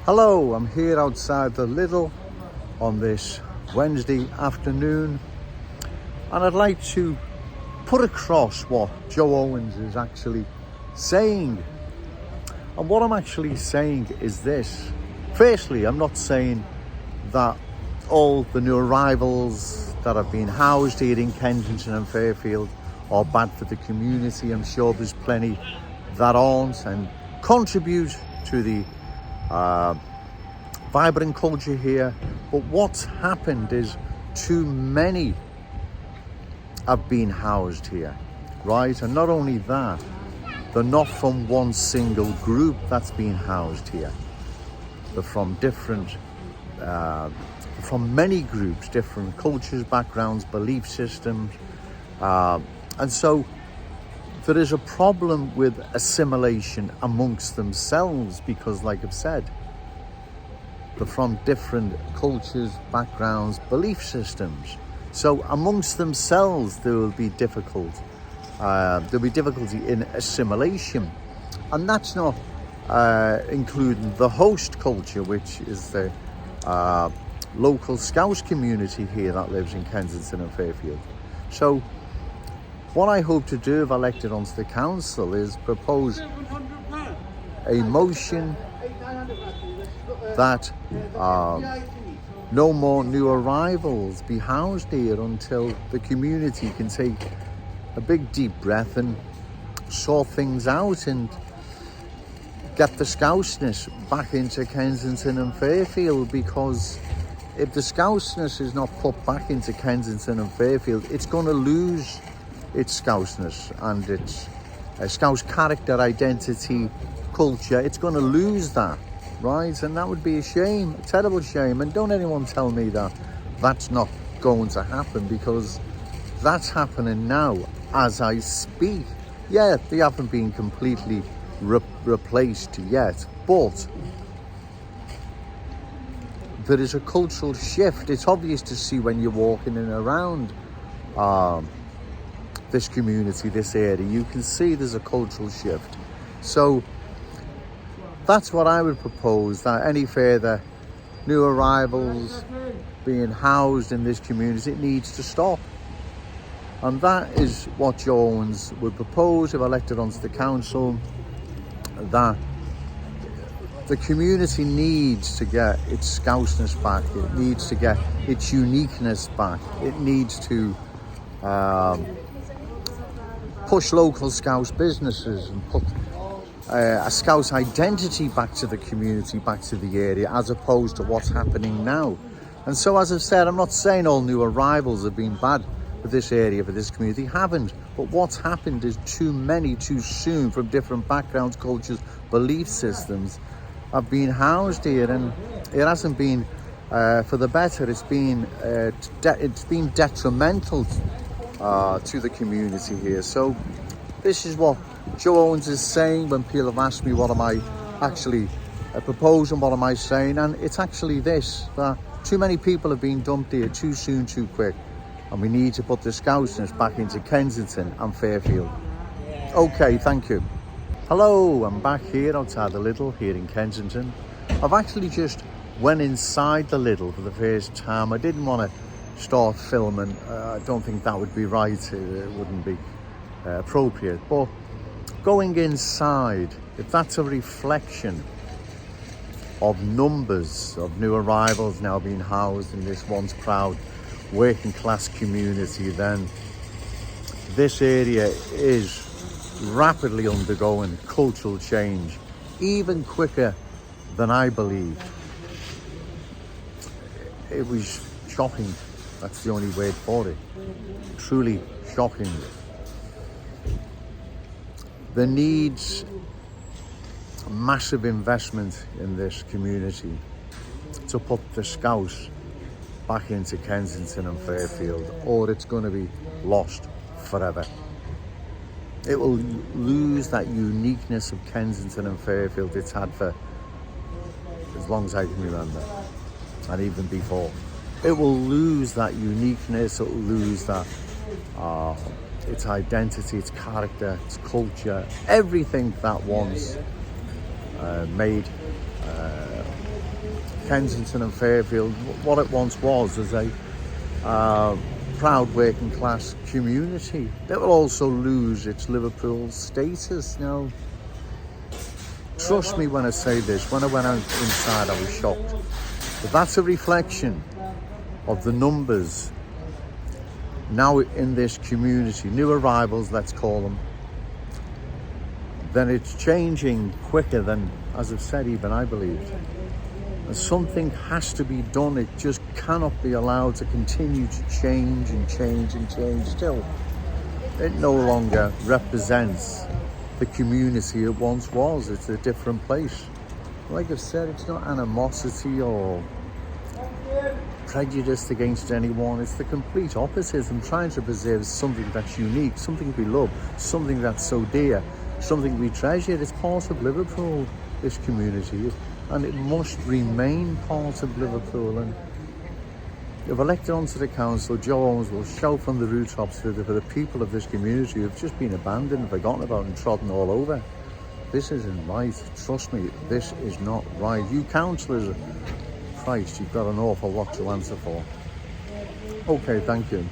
Hello, I'm here outside the Lidl on this Wednesday afternoon, and I'd like to put across what Joe Owens is actually saying. And what I'm actually saying is this. Firstly, I'm not saying that all the new arrivals that have been housed here in Kensington and Fairfield are bad for the community. I'm sure there's plenty that aren't and contribute to the vibrant culture here. But what's happened is too many have been housed here, right? And not only that, they're not from one single group that's been housed here. They're from from many groups, different cultures, backgrounds, belief systems, and so there is a problem with assimilation amongst themselves because, like I've said, they're from different cultures, backgrounds, belief systems. So amongst themselves, there will be difficulty in assimilation. And that's not including the host culture, which is the local Scouse community here that lives in Kensington and Fairfield. So what I hope to do if elected onto the council is propose a motion that no more new arrivals be housed here until the community can take a big deep breath and sort things out and get the Scouseness back into Kensington and Fairfield, because if the Scouseness is not put back into Kensington and Fairfield, it's going to lose its Scouseness and its Scouse character, identity, culture. It's going to lose that, right? And that would be a shame, a terrible shame. And don't anyone tell me that that's not going to happen, because that's happening now as I speak. Yeah, they haven't been completely replaced yet, but there is a cultural shift. It's obvious to see when you're walking in and around this community, this area. You can see there's a cultural shift. So that's what I would propose, that any further new arrivals being housed in this community, it needs to stop. And that is what Joe Owens would propose if elected onto the council, that the community needs to get its Scouseness back. It needs to get its uniqueness back. It needs to push local Scouse businesses and put a Scouse identity back to the community, back to the area, as opposed to what's happening now. And so, as I've said, I'm not saying all new arrivals have been bad for this area, for this community. Haven't. But what's happened is too many, too soon, from different backgrounds, cultures, belief systems, have been housed here, and it hasn't been for the better. It's been detrimental to the community here. So this is what Joe Owens is saying when people have asked me what am I actually proposing, what am I saying, and it's actually this, that too many people have been dumped here too soon, too quick, and we need to put the Scouseness back into Kensington and Fairfield. Okay, thank you. Hello, I'm back here outside the Lidl here in Kensington. I've actually just went inside the Lidl for the first time. I didn't want to start filming. I don't think that would be right. It wouldn't be appropriate. But going inside, if that's a reflection of numbers of new arrivals now being housed in this once proud working class community, then this area is rapidly undergoing cultural change, even quicker than I believed. It was shocking. That's the only word for it. Truly shocking. There needs massive investment in this community to put the Scouse back into Kensington and Fairfield, or it's going to be lost forever. It will lose that uniqueness of Kensington and Fairfield it's had for as long as I can remember, and even before. It will lose that uniqueness, it will lose that its identity, its character, its culture, everything that once made Kensington and Fairfield, what it once was, as a proud working class community, that will also lose its Liverpool status. Now, trust me when I say this, when I went out inside I was shocked. But that's a reflection of the numbers now in this community, new arrivals, let's call them. Then it's changing quicker than, as I've said, even I believed. And something has to be done. It just cannot be allowed to continue to change and change and change. Still, it no longer represents the community it once was. It's a different place. Like I've said, it's not animosity or prejudice against anyone. It's the complete opposite. I'm trying to preserve something that's unique, something we love, something that's so dear, something we treasure. It's part of Liverpool, this community, and it must remain part of Liverpool. And if elected onto the council, Joe Owens will shout from the rooftops for the people of this community who've just been abandoned, forgotten about and trodden all over. This isn't right. Trust me, this is not right. You councillors, Christ, you've got an awful lot to answer for. Okay, thank you.